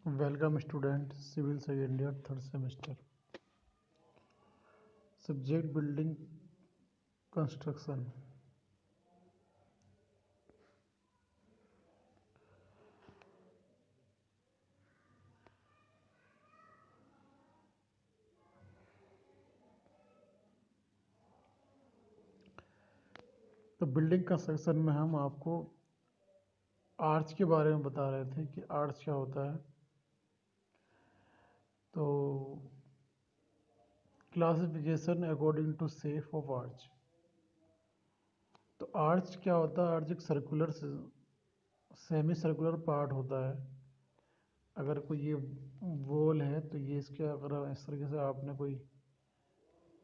Welcome student civil second year third semester. Subject building construction. तो building construction में हम आपको आर्च के बारे में बता रहे थे कि आर्च क्या होता है। तो classification according to shape of arch. तो आर्च क्या होता है? आर्च एक सर्कुलर सेमी सर्कुलर पार्ट होता है। अगर कोई ये वॉल है तो ये इसके अगर इस तरीके से आपने कोई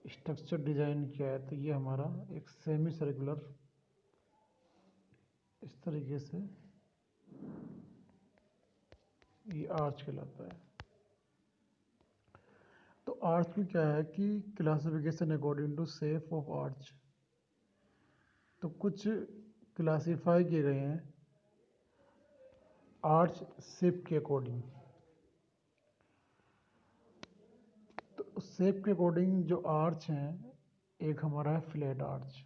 स्ट्रक्चर डिजाइन किया है तो ये हमारा एक सेमी सर्कुलर इस तरीके से ये आर्च कहलाता है। तो आर्च में क्या है कि classification according to shape of arch. तो कुछ क्लासिफाई किए गए हैं आर्च शेप के अकॉर्डिंग। तो शेप के अकॉर्डिंग जो आर्च हैं, एक हमारा है फ्लैट आर्च,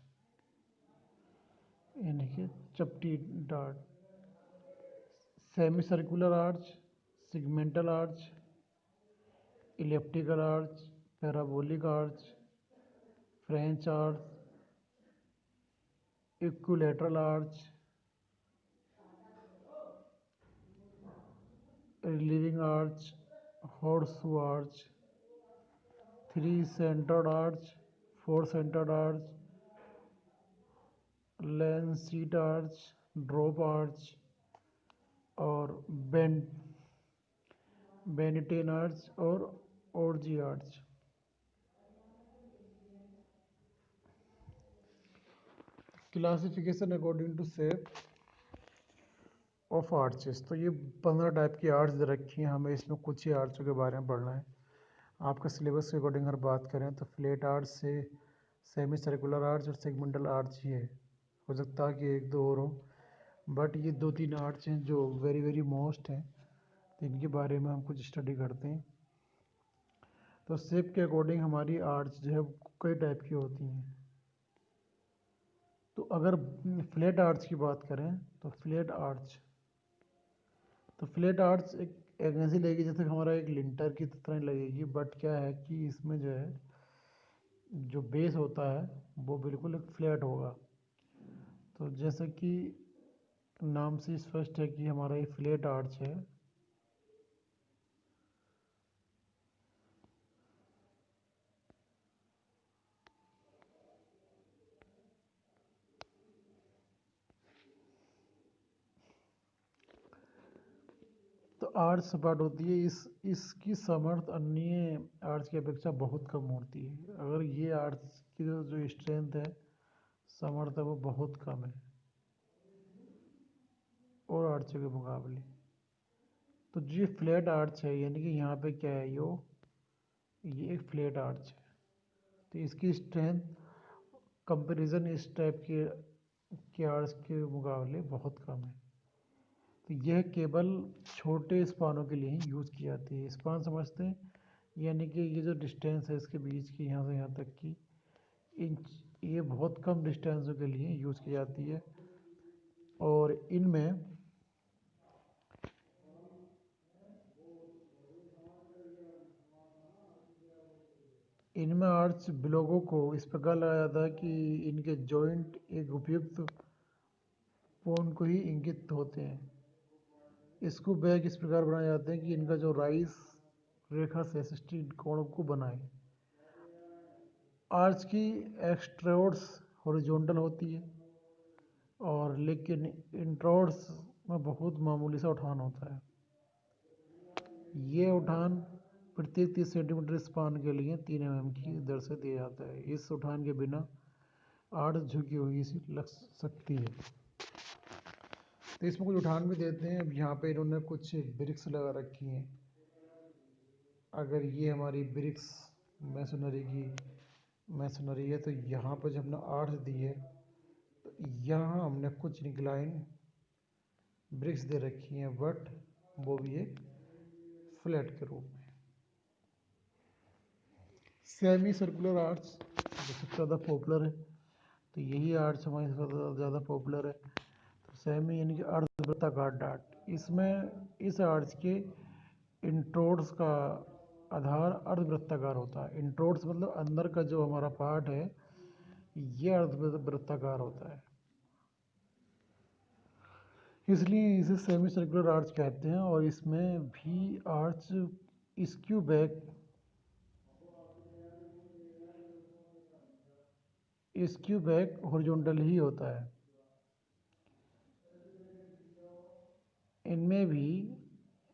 यानी कि चपटी डार्ट, semi circular arch, segmental arch, elliptical arch, parabolic arch, French arch, equilateral arch, relieving arch, horseshoe arch, three centred arch, four centred arch, lancet arch, drop arch और बेनिटेन आर्च और ogee arch. Classification according to shape of arches. तो ये 15 type की arch दे रखी हैं, हमें इसमें कुछ ही आर्चों के बारे में पढ़ना है। आपका सिलेबस के अकॉर्डिंग अगर बात करें तो फ्लैट आर्च से सेमी सर्कुलर आर्च और सेगमेंटल आर्च ही है। हो सकता है कि एक दो और हो, बट ये दो तीन आर्च हैं जो वेरी वेरी मोस्ट हैं, तो इनके बारे में हम कुछ स्टडी करते हैं। तो शेप के अकॉर्डिंग हमारी आर्च जो है कई टाइप की होती हैं। तो अगर फ्लैट आर्च की बात करें तो फ्लैट आर्च एक ऐसी लगेगी जैसे हमारा एक लिंटर की तरह लगेगी, बट क्या है कि इसमें जो है जो बेस होता है वो बिल्कुल एक फ्लैट होगा। तो जैसे कि नाम से स्पष्ट है कि हमारा ये फ्लैट आर्च है। तो आर्च सपाट होती है, इसकी समर्थ अन्य आर्च की अपेक्षा बहुत कम होती है। अगर ये आर्च की जो स्ट्रेंथ है, समर्थ है, वो बहुत कम है और आर्चों के मुकाबले। तो जो फ्लैट आर्च है, यानी कि यहाँ पे क्या है, ये एक फ्लैट आर्च है, तो इसकी स्ट्रेंथ कंपैरिजन इस टाइप के आर्च के मुकाबले बहुत कम है। तो यह केवल छोटे स्पानों के लिए ही यूज़ की जाती है। स्पान समझते हैं, यानी कि ये जो डिस्टेंस है इसके बीच की, यहाँ से यहाँ तक की इंच, ये बहुत कम डिस्टेंसों के लिए यूज़ की जाती है। और इनमें आर्च ब्लॉकों को इस प्रकार लगाया जाता है कि इनके जॉइंट एक उपयुक्त कोण को ही इंगित होते हैं। इसको बैग इस प्रकार बनाए जाते हैं कि इनका जो राइज रेखा से 60 कोण को बनाए। आर्च की एक्सट्रोड्स हॉरिजॉन्टल होती है, और लेकिन इंट्रोड्स में बहुत मामूली सा उठान होता है। ये उठान प्रत्येक 30 सेंटीमीटर स्पान के लिए 3 mm की दर से दिया जाता है। इस उठान के बिना आर्च झुकी हुई सी लग सकती है। तो इसमें कुछ उठान भी देते हैं। अब यहाँ पे इन्होंने कुछ ब्रिक्स लगा रखी हैं। अगर ये हमारी ब्रिक्स मैसनरी है, तो यहाँ पर जब हमने आर्च दी है तो यहाँ हमने कुछ इंक्लाइन ब्रिक्स दे रखी हैं, बट वो भी एक फ्लैट के रूप में। सेमी सर्कुलर आर्च जो सबसे ज़्यादा पॉपुलर है, तो यही आर्च हमारे सबसे ज़्यादा पॉपुलर है। तो सेमी यानी कि अर्धवृत्ताकार डार्ट, इसमें इस आर्च के इंट्रोड्स का आधार अर्धवृत्ताकार होता है। इंट्रोड्स मतलब अंदर का जो हमारा पार्ट है ये अर्धवृत्ताकार होता है, इसलिए इसे सेमी सर्कुलर आर्च कहते हैं। और इसमें भी आर्च स्क्यू बैक हॉरिजॉन्टल ही होता है। इनमें भी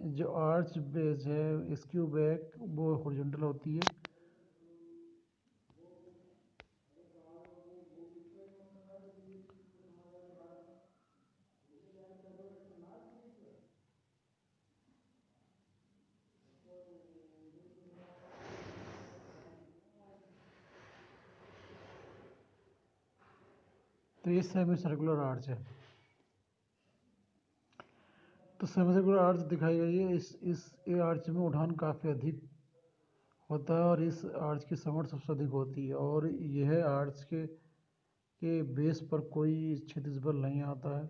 जो आर्च बेस है स्क्यू बैक वो हॉरिजॉन्टल होती है। तो ये सेमी सर्कुलर आर्च है। तो सेमी सर्कुलर आर्च दिखाई गई है। इस आर्च में उठान काफ़ी अधिक होता है और इस आर्च की समर सबसे अधिक होती है। और यह आर्च के बेस पर कोई क्षैतिज बल नहीं आता है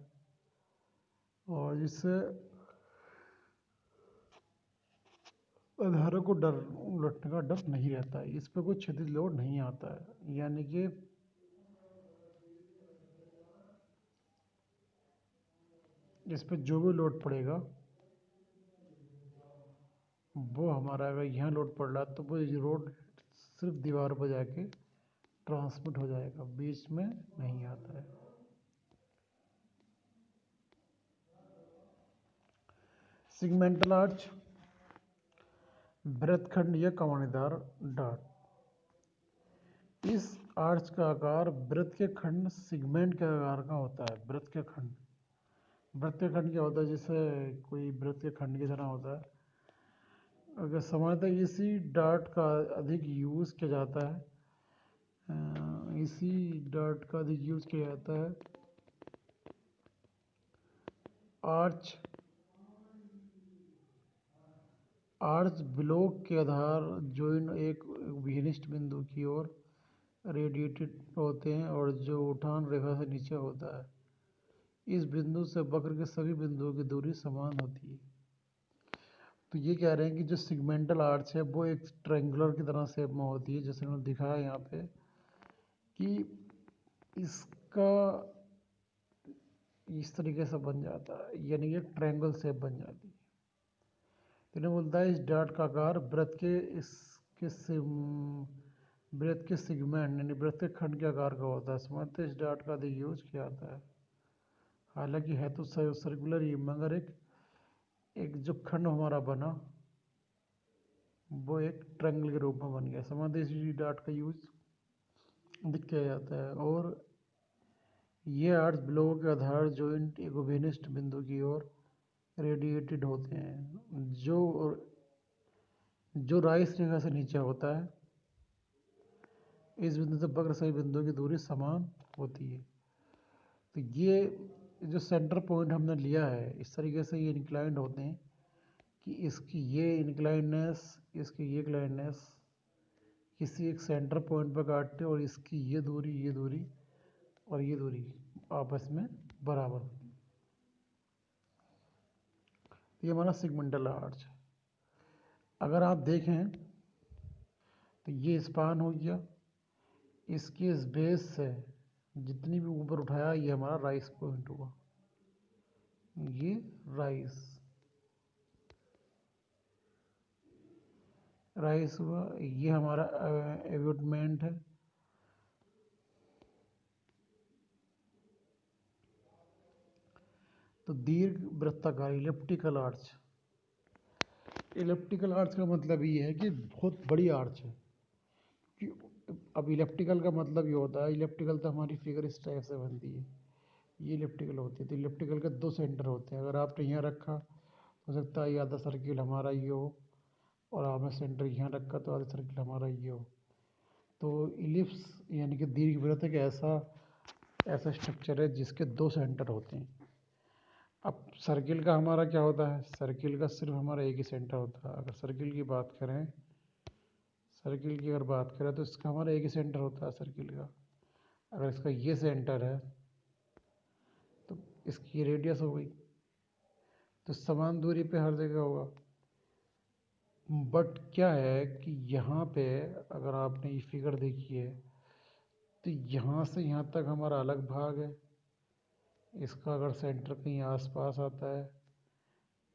और जिससे आधारों को उलटने का डर नहीं रहता है। इस पर कोई क्षैतिज लोड नहीं आता है, यानी कि इस पर जो भी लोड पड़ेगा वो हमारा, अगर यहाँ लोड पड़ रहा है तो वो लोड सिर्फ दीवार पर जाके ट्रांसमिट हो जाएगा, बीच में नहीं आता है। सिगमेंटल आर्च, वृत्तखंड या कमानीदार डार्ट। इस आर्च का आकार वृत्त के खंड सिगमेंट के आकार का होता है। वृत्त के खंड क्या होता है, जैसे कोई वृत्त के खंड की तरह होता है। अगर सामान्यतः इसी डार्ट का अधिक यूज़ किया जाता है, आर्च ब्लॉक के आधार जॉइंट एक विनिष्ट बिंदु की ओर रेडिएटेड होते हैं और जो उठान रेखा से नीचे होता है। इस बिंदु से वक्र के सभी बिंदुओं की दूरी समान होती है। तो ये कह रहे हैं कि जो सिगमेंटल आर्च है वो एक ट्रायंगुलर की तरह शेप में होती है, जैसे उन्होंने दिखाया यहाँ पे कि इसका इस तरीके से बन जाता है, यानी कि ट्रायंगल शेप बन जाती है। तो इन्हें बोलता है इस डार्ट का आकार वृत्त के सिगमेंट यानी वृत्त के खंड के आकार का होता है। सामान्यतः इस डार्ट का अधिक यूज किया जाता है, हालांकि है तो सर्कुलर ही, मगर एक जो खंड हमारा बना वो एक ट्रायंगल के रूप में बन गया। सामान्यतः इसी डार्ट का यूज अधिक किया जाता है। और ये आर्च ब्लॉक के आधार जॉइंट एक विनिष्ट बिंदु की ओर रेडिएटेड होते हैं, जो राइस रेखा से नीचे होता है। इस बिंदु से वक्र सभी बिंदुओं की दूरी समान होती है। तो ये जो सेंटर पॉइंट हमने लिया है, इस तरीके से ये इंक्लाइंड होते हैं कि इसकी ये इंक्लाइंडनेस, इसकी ये इंक्लाइंडनेस किसी एक सेंटर पॉइंट पर काटते हैं और इसकी ये दूरी और ये दूरी आपस में बराबर होती है। ये हमारा सिगमेंटल आर्च है। अगर आप देखें तो ये स्पान हो गया, इसके इस बेस से जितनी भी ऊपर उठाया ये हमारा राइस पॉइंट हुआ, ये राइस हुआ, ये हमारा एब्यूटमेंट है। तो दीर्घ वृत्ताकार इलिप्टिकल आर्च। इलिप्टिकल आर्च का मतलब ये है कि बहुत बड़ी आर्च है। कि अब इलिप्टिकल का मतलब ये होता है, इलिप्टिकल तो हमारी फिगर इस टाइप से बनती है, ये इलिप्टिकल होती है। तो इलिप्टिकल के दो सेंटर होते हैं। अगर आपने यहाँ रखा हो सकता है ये आधा सर्किल हमारा ये हो, और आपने सेंटर यहाँ रखा तो आधा सर्किल हमारा ये हो। तो इलिप्स यानी कि दीर्घवृत्त एक ऐसा स्ट्रक्चर है जिसके दो सेंटर होते हैं। अब सर्किल का हमारा क्या होता है, सर्किल का सिर्फ हमारा एक ही सेंटर होता है। अगर सर्किल की बात करें, सर्किल की अगर बात करें तो इसका हमारा एक ही सेंटर होता है सर्किल का। अगर इसका ये सेंटर है तो इसकी रेडियस हो गई, तो समान दूरी पे हर जगह होगा। बट क्या है कि यहाँ पे अगर आपने ये फिगर देखी है तो यहाँ से यहाँ तक हमारा अलग भाग है, इसका अगर सेंटर कहीं आसपास आता है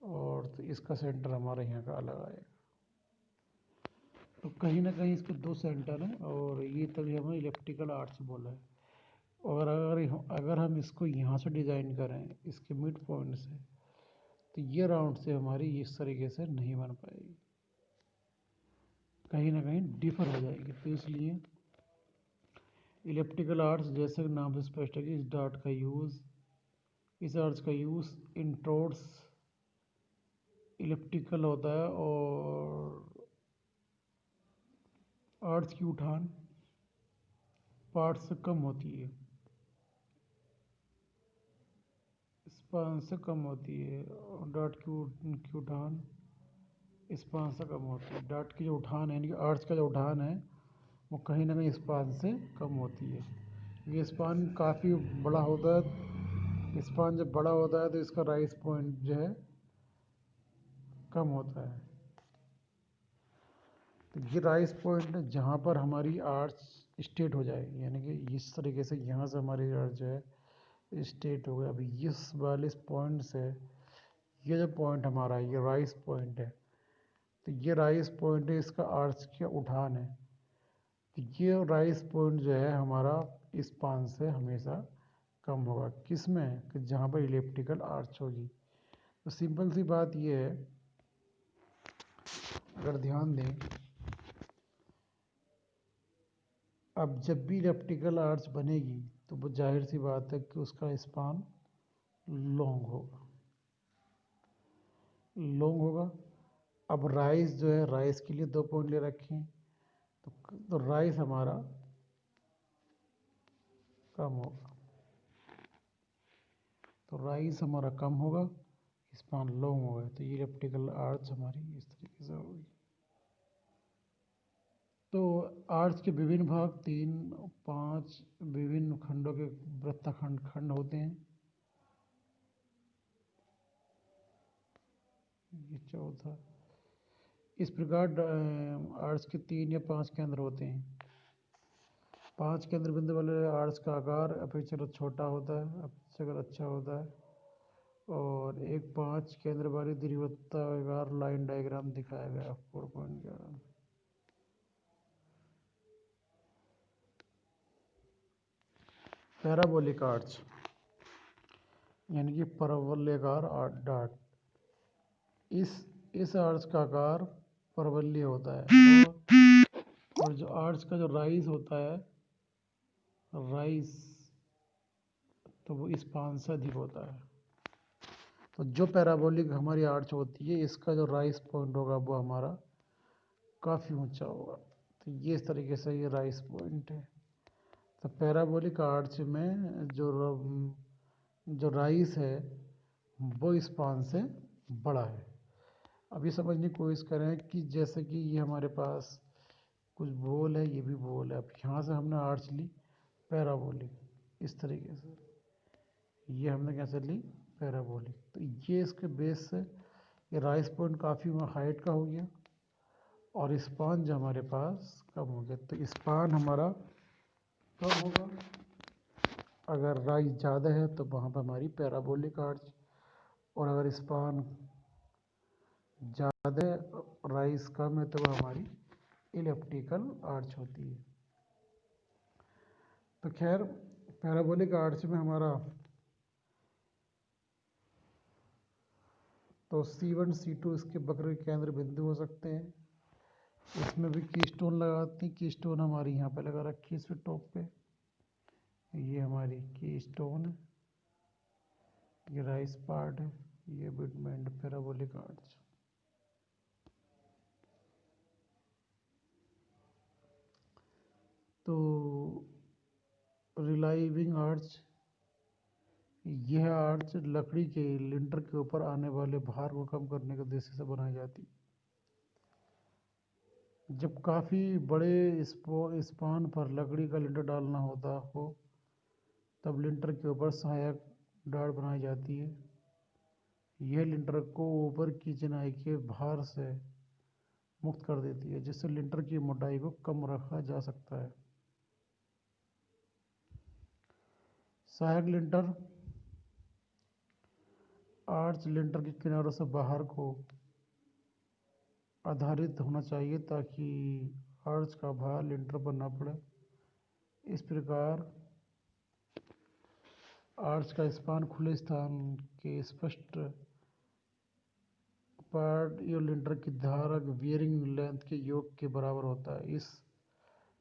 और तो इसका सेंटर हमारा यहाँ का अलग आएगा। तो कहीं ना कहीं इसके दो सेंटर हैं और ये तभी हमें इलेक्ट्रिकल आर्ट्स बोला है। और अगर हम इसको यहाँ से डिज़ाइन करें इसके मिड पॉइंट से, तो ये राउंड से हमारी इस तरीके से नहीं बन पाएगी, कहीं ना कहीं डिफर हो जाएगी। तो इसलिए इलेक्ट्रिकल आर्ट्स जैसे नाम से स्पष्ट है कि इस आर्ट्स का यूज़ इंट्रोड्स इलेक्ट्रिकल होता है और आर्ट्स की उठान पार्ट से कम होती है, स्पान से कम होती है, और डार्ट की उठान स्पान से कम होती है। डार्ट की जो उठान है यानी कि आर्ट्स का जो उठान है वो कहीं ना कहीं स्पान से कम होती है। ये स्पान काफ़ी बड़ा होता है, स्पान जब बड़ा होता है तो इसका राइज पॉइंट जो है कम होता है। तो ये राइज पॉइंट जहाँ पर हमारी आर्च स्टेट हो जाएगी, यानी कि इस तरीके से यहाँ से हमारी आर्च जो है स्टेट हो गया। अभी इस वाले पॉइंट से ये जो पॉइंट हमारा ये राइज पॉइंट है, तो ये राइज पॉइंट है इसका आर्च का उठान है। तो ये राइज पॉइंट जो है हमारा इस पान से हमेशा कम होगा, किस में कि जहाँ पर इलेप्टिकल आर्च होगी। तो सिंपल सी बात ये है, अगर ध्यान दें, अब जब भी इलेप्टिकल आर्च बनेगी तो वो जाहिर सी बात है कि उसका स्पान लॉन्ग होगा, लॉन्ग होगा। अब राइज जो है, राइज के लिए दो पॉइंट ले रखे हैं, तो राइज हमारा कम होगा, तो राइज हमारा कम होगा, स्पान लॉन्ग होगा। तो ये इलेप्टिकल आर्च हमारी इस तरीके से होगी। तो आर्च के विभिन्न भाग 3-5 विभिन्न खंडों के वृत्तखंड खंड होते हैं। ये चौथा, इस प्रकार आर्च के 3 या 5 केंद्र होते हैं। 5 केंद्र बिंदु वाले आर्च का आकार अपेक्षाकृत छोटा होता है, अपेक्षाकृत अच्छा होता है। और एक 5 केंद्र वाली दीर्घवृत्ताकार लाइन डायग्राम दिखाया गया 4.11। पैराबोलिक आर्च यानी कि परवलयाकार डार्ट, इस आर्च का आकार परवलय होता है, और जो आर्च का जो राइज होता है, राइज, तो वो स्पान से अधिक होता है। तो जो पैराबोलिक हमारी आर्च होती है इसका जो राइज पॉइंट होगा वो हमारा काफ़ी ऊंचा होगा। तो ये इस तरीके से ये राइज पॉइंट है। तो पैराबोलिक आर्च में जो राइज है वो स्पान से बड़ा है। अब ये समझने की कोशिश करें कि जैसे कि ये हमारे पास कुछ बोल है, ये भी बोल है। अब यहाँ से हमने आर्च ली पैराबोलिक, इस तरीके से ये हमने कैसे ली पैराबोलिक। तो ये इसके बेस से ये राइज पॉइंट काफ़ी हाइट का हो गया और स्पान जो हमारे पास कम हो गया। तो स्पान हमारा कम होगा, अगर राइज ज़्यादा है तो वहाँ पर हमारी पैराबोलिक आर्च, और अगर स्पान ज़्यादा राइज कम है तो वह हमारी इलेप्टिकल आर्च होती है। तो खैर पैराबोलिक आर्च में हमारा तो C1 C2 इसके वक्र के केंद्र बिंदु हो सकते हैं। इसमें भी की स्टोन लगाते हैं, की स्टोन हमारी यहाँ पे लगा रखी है, इसमें टॉप पे ये हमारी की स्टोन है, ये राइस पार्ट है, ये बिटमेंट पैराबोलिक आर्च। तो रिलाइविंग आर्च यह आर्च लकड़ी के लिंटर के ऊपर आने वाले भार को कम करने के उद्देश्य से बनाई जाती है। जब काफ़ी बड़े स्पान पर लकड़ी का लिंटर डालना होता हो तब लिंटर के ऊपर सहायक डाट बनाई जाती है। यह लिंटर को ऊपर की चिनाई के भार से मुक्त कर देती है, जिससे लिंटर की मोटाई को कम रखा जा सकता है। सहायक लिंटर आर्च लिंटर के किनारों से बाहर को आधारित होना चाहिए ताकि आर्च का भार लिंटर पर न पड़े। इस प्रकार आर्च का स्पान खुले स्थान के स्पष्ट पार्ट या लिंटर की धारक बियरिंग लेंथ के योग के बराबर होता है।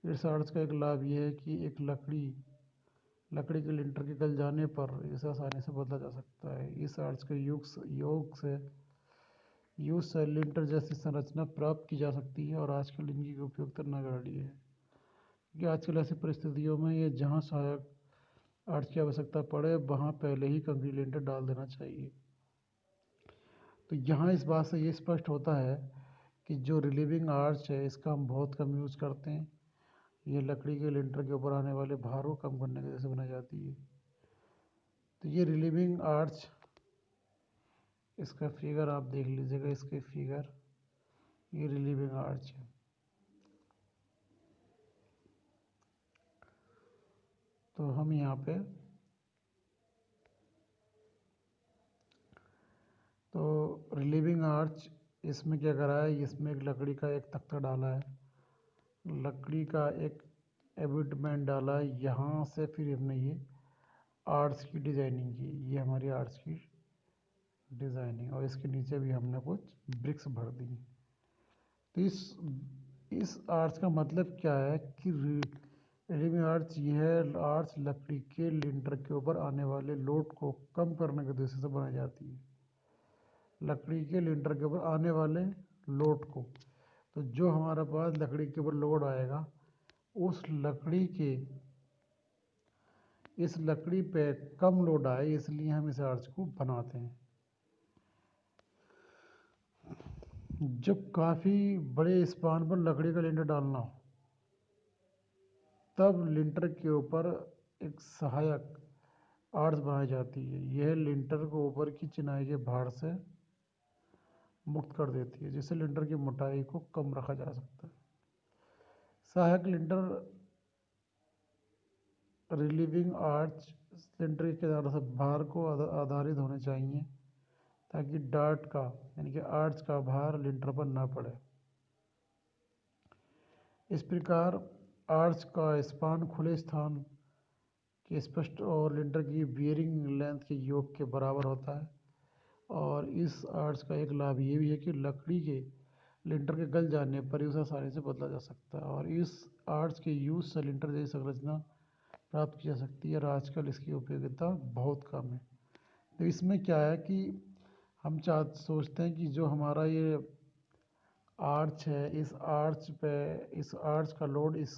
इस आर्च का एक लाभ यह है कि एक लकड़ी के लिंटर के गल जाने पर इसे आसानी से बदला जा सकता है। इस आर्च के यूज से लिंटर जैसी संरचना प्राप्त की जा सकती है और आजकल इनकी उपयोगिता नगण्य है, कि आजकल ऐसी परिस्थितियों में ये जहाँ सहायक आर्च की आवश्यकता पड़े वहाँ पहले ही कंक्रीट लिंटर डाल देना चाहिए। तो यहाँ इस बात से ये स्पष्ट होता है कि जो रिलीविंग आर्च है इसका हम बहुत कम यूज़ करते हैं। ये लकड़ी के लिंटर के ऊपर आने वाले भार को कम करने के जैसे बनाई जाती है। तो ये रिलीविंग आर्च, इसका फिगर आप देख लीजिएगा, इसके फिगर, ये रिलीविंग आर्च है। तो हम यहाँ पे तो रिलीविंग आर्च इसमें क्या करा है, इसमें एक लकड़ी का एक तख्ता डाला है, लकड़ी का एक एबिटमेंट डाला है, यहाँ से फिर हमने ये आर्च की डिज़ाइनिंग की। ये हमारी आर्च की डिज़ाइनिंग, और इसके नीचे भी हमने कुछ ब्रिक्स भर दी। तो इस आर्च का मतलब क्या है कि रिलीविंग आर्च, यह आर्च लकड़ी के लिंटर के ऊपर आने वाले लोड को कम करने के उद्देश्य से बनाई जाती है। लकड़ी के लिंटर के ऊपर आने वाले लोड को, तो जो हमारे पास लकड़ी के ऊपर लोड आएगा उस इस लकड़ी पे कम लोड आए, इसलिए हम इस आर्च को बनाते हैं। जब काफ़ी बड़े स्पान पर लकड़ी का लिंटर डालना हो तब लिंटर के ऊपर एक सहायक आर्च बनाई जाती है। यह लिंटर को ऊपर की चिनाई के भार से मुक्त कर देती है, जिससे लिंटर की मोटाई को कम रखा जा सकता है। सहायक लिंटर रिलीविंग आर्च लिंटर के किनारों से भार को आधारित होने चाहिए ताकि डार्ट का यानी कि आर्च का भार लिंटर पर न पड़े। इस प्रकार आर्च का स्पान खुले स्थान के स्पष्ट और लिंटर की बियरिंग लेंथ के योग के बराबर होता है। और इस आर्च का एक लाभ ये भी है कि लकड़ी के लिंटर के गल जाने पर उसे आसानी से बदला जा सकता है, और इस आर्च के यूज से लिंटर जैसी संरचना प्राप्त की जा सकती है, और आजकल इसकी उपयोगिता बहुत कम है। तो इसमें क्या है कि हम सोचते हैं कि जो हमारा ये आर्च है, इस आर्च का लोड इस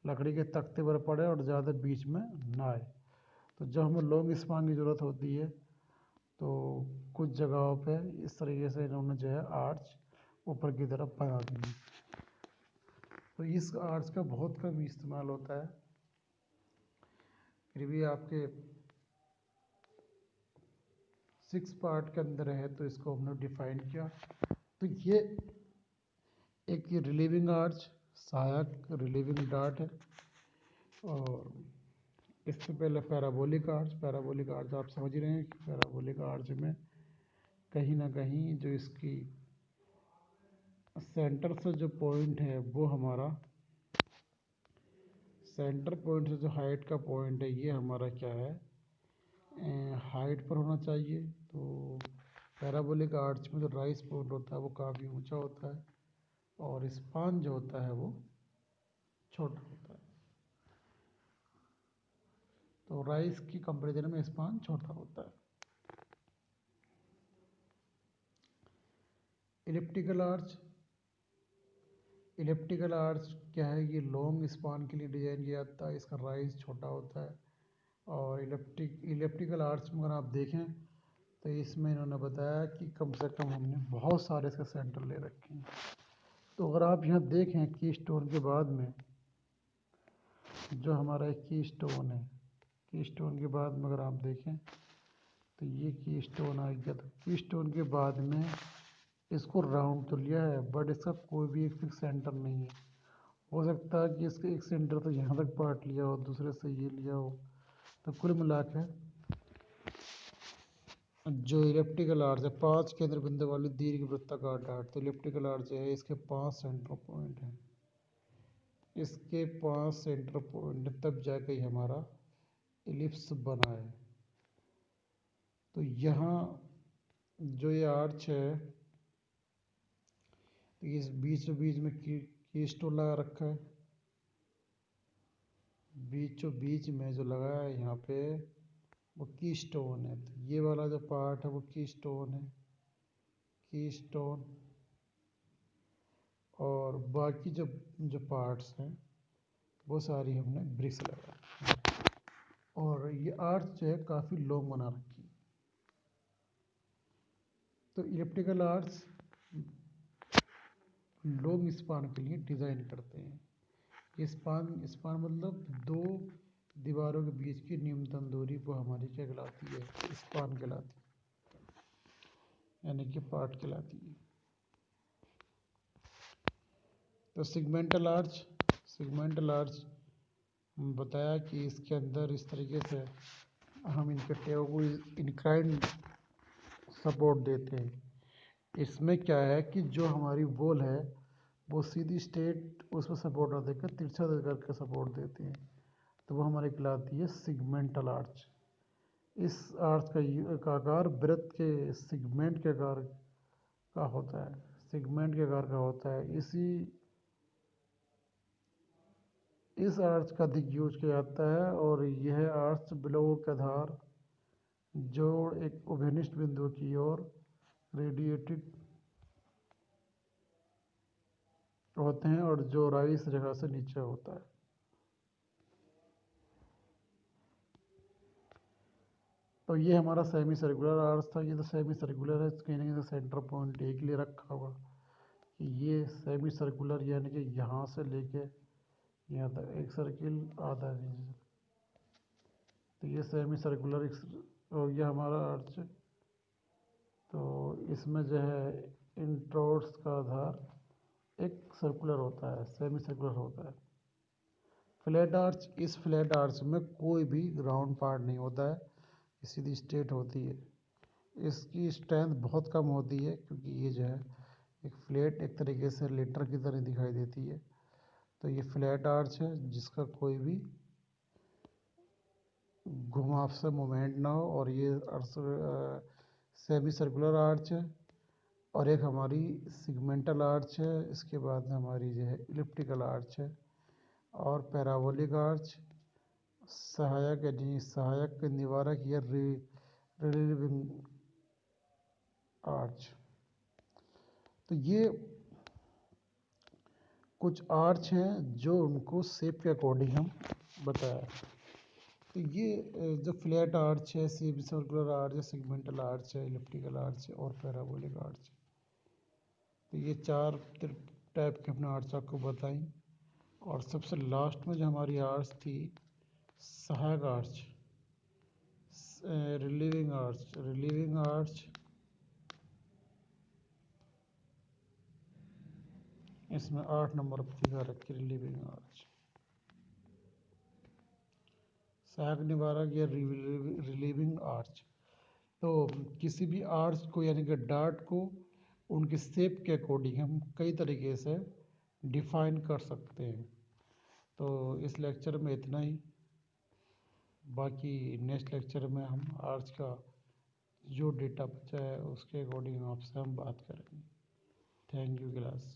लकड़ी के तख्ते पर पड़े और ज़्यादा बीच में ना आए। तो जब हमें लॉन्ग स्पान की ज़रूरत होती है तो कुछ जगहों पे इस तरीके से इन्होंने जो है आर्च ऊपर की तरफ बना दी है। तो इस आर्च का बहुत कम इस्तेमाल होता है, फिर भी आपके 6 पार्ट के अंदर है तो इसको हमने डिफाइन किया। तो ये एक रिलीविंग आर्च, सहायक रिलीविंग डार्ट है, और इससे पहले पैराबोलिक आर्च आप समझ रहे हैं कि पैराबोलिक आर्च में कहीं ना कहीं जो इसकी सेंटर से जो पॉइंट है वो हमारा सेंटर पॉइंट से जो हाइट का पॉइंट है ये हमारा क्या है, हाइट पर होना चाहिए। तो पैराबोलिक आर्च में जो राइज पॉइंट होता है वो काफ़ी ऊंचा होता है और स्पान जो होता है वो छोटा होता है। तो राइज की कंपेरिजन में स्पान छोटा होता है। इलिप्टिकल आर्च क्या है, ये लॉन्ग स्पान के लिए डिज़ाइन किया जाता है, इसका राइज छोटा होता है और इलेप्टिकल आर्च में अगर आप देखें तो इसमें इन्होंने बताया कि कम से कम हमने बहुत सारे इसके सेंटर ले रखे हैं। तो अगर आप यहाँ देखें की स्टोन के बाद में जो हमारा एक की स्टोन है, की स्टोन के बाद में अगर आप देखें तो ये की स्टोन आ गया। तो की स्टोन के बाद में इसको राउंड तो लिया है बट इसका कोई भी एक फिक्स सेंटर नहीं है। हो सकता है कि इसका एक सेंटर तो यहाँ तक पार्ट लिया हो, दूसरे से ये लिया हो। तो कुल मिला के जो इलेप्टिकल आर्च है 5 केंद्र बिंदु वाली दीर्घ वृत्ताकार डाट, तो इलेप्टिकल आर्च है इसके 5 सेंटर पॉइंट हैं। इसके 5 सेंटर पॉइंट तब जाके हमारा इलिप्स बना है। तो यहाँ जो ये आर्च है तो इस बीचों बीच में की स्टोन लगा रखा है। बीचों बीच में जो लगा है यहाँ पे वो की स्टोन है। तो ये वाला जो पार्ट है वो की स्टोन है, की स्टोन। और बाकी जो जो पार्ट्स हैं वो सारी हमने ब्रिक्स लगा। और ये आर्च जो है काफ़ी लॉन्ग बना रखी है। तो इलेप्टिकल आर्च लॉन्ग स्पान के लिए डिज़ाइन करते हैं। स्पान स्पान मतलब दो दीवारों के बीच की न्यूनतम दूरी वो हमारी क्या कहलाती है, स्पान कहलाती है, यानी कि पार्ट कहलाती है। तो सिगमेंटल आर्च बताया कि इसके अंदर इस तरीके से हम इनके टेव को इंक्लाइंड सपोर्ट देते हैं। इसमें क्या है कि जो हमारी वॉल है वो सीधी स्ट्रेट उसमें सपोर्ट ना देकर तिरछा दे करके सपोर्ट देते हैं। तो वो हमारी कहलाती है सिगमेंटल आर्च। इस आर्च का आकार वृत्त के सिगमेंट के आकार का होता है, सिगमेंट के आकार का होता है। इस आर्च का अधिक यूज किया जाता है और यह आर्च बिलों के आधार जोड़ एक उभयनिष्ठ बिंदु की ओर रेडिएटेड होते हैं और जो राइस जगह से नीचे होता है। तो ये हमारा सेमी सर्कुलर आर्च था। ये तो सेमी सर्कुलर है, कहीं ना कहीं सेंटर पॉइंट एक लिए रखा होगा कि ये सेमी सर्कुलर यानी कि यहाँ से लेके यहाँ तक एक सर्किल आधा इंच। तो ये सेमी सर्कुलर हो गया हमारा आर्च। तो इसमें जो है इंट्रोड्स का आधार एक सर्कुलर होता है, सेमी सर्कुलर होता है। फ्लैट आर्च, इस फ्लैट आर्च में कोई भी राउंड पार्ट नहीं होता है, सीधी स्ट्रेट होती है। इसकी स्ट्रेंथ बहुत कम होती है क्योंकि ये जो है एक फ्लैट एक तरीके से लेटर की तरह दिखाई देती है। तो ये फ्लैट आर्च है जिसका कोई भी घुमाव से मोमेंट ना हो। और ये सेमी सर्कुलर आर्च है। और एक हमारी सिगमेंटल आर्च है। इसके बाद में हमारी जो है इलिप्टिकल आर्च है और पैराबोलिक आर्च, सहायक यानी सहायक निवारक या रिलीविंग आर्च। तो ये कुछ आर्च हैं जो उनको शेप के अकॉर्डिंग हम बताया। तो ये जो फ्लैट आर्च है, सेमी सर्कुलर आर्च है, सेगमेंटल आर्च है, इलिप्टिकल आर्च है और पैराबोलिक आर्च है। तो ये 4 टाइप के हमने आर्च आपको बताई। और सबसे लास्ट में जो हमारी आर्च थी सहायक आर्च, रिलीविंग आर्च इसमें 8 नंबर पर दिखा रखी रिलीविंग आर्च। सहायक निवारक या रिलीविंग आर्च। तो किसी भी आर्च को यानी कि डार्ट को उनके शेप के अकॉर्डिंग हम कई तरीके से डिफाइन कर सकते हैं। तो इस लेक्चर में इतना ही। बाकी नेक्स्ट लेक्चर में हम आर्च का जो डेटा बचा है उसके अकॉर्डिंग आपसे हम बात करेंगे। Thank you class.